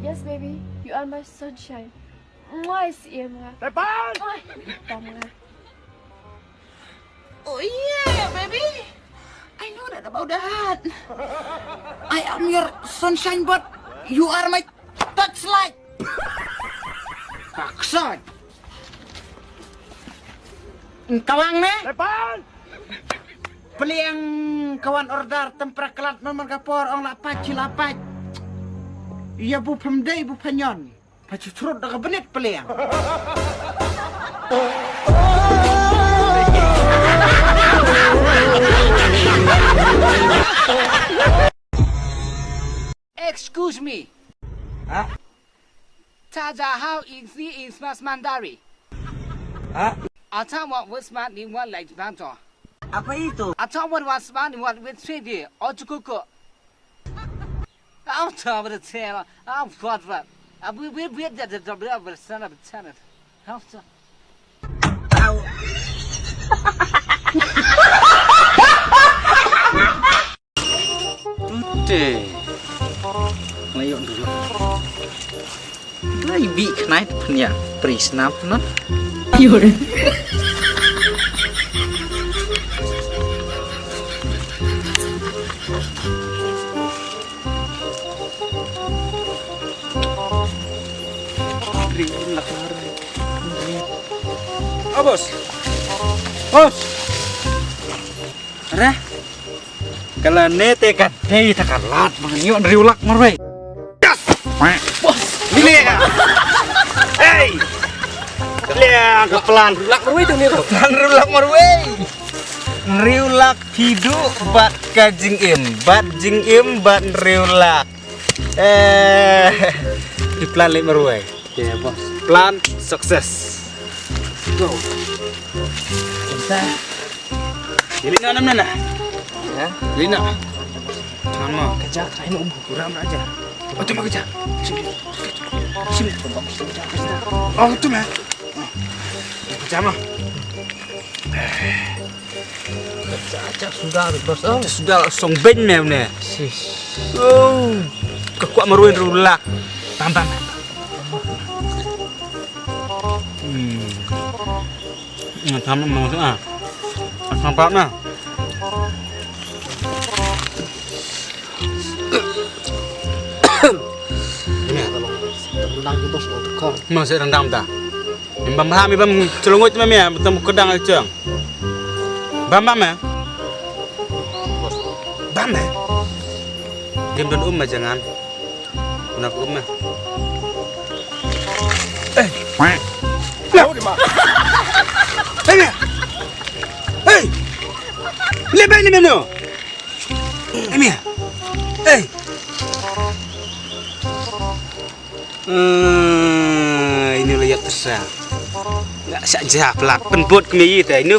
Yes, baby. You are my sunshine. Mwah, iya mga. Tepan! Tama. Oh yeah, baby. I know that about that. I am your sunshine, but you are my touchlight. Paksa. Kawang ne? Tepan! Beli yang kawan order temprak kelat nomor kapor ong lapat cilapat. Iya bu pemdai bu panyon. Pacu curut dah benit beli yang. Excuse me. Hah? Taja, how easy is Mandarin? Hah? Atau what smart ni what like banto? Apa itu? Atau what was smart ni what with trade or to cook? I'm top of the tail. I'm got what. We that the double of the son of a tenant. How so? Tute. Layok dulu. Lai bi knight punya prisnap no. Yun. Oh bos. Bos. Ada? Kalau nete kan dei takalat mangyo riulak marway. Yes. Bos. Ini ya. Hey. Lihat kepelan riulak marway tuh nih. Kepelan riulak marway. Riulak hidup bat kajing im bat riulak. Di plan lek marway. Ya bos. Plan sukses. Go. Kita. Lina mana? Ya, Lina. Sama. Kerja kain kuram aja. Oh, cuma kerja. Sini. Sini. Oh, itu mah. Kerja mah. Kerja aja sudah, bos. Oh, sudah langsung ben nih. Oh, kekuat meruin rulak. Bam. Sama maksud nampak nah. Ini tolong rendang di bos tekor. Masih rendang dah. Bam celungut mami ya, bertemu kedang aja. Bam ya. Bos. Bam ya. Diam dan jangan. Nak ya. Nah. Hey! Lebih ni mana? Ini ya? Hey! Ini layak tersa. Nggak saja pelak penbut kemiri ini.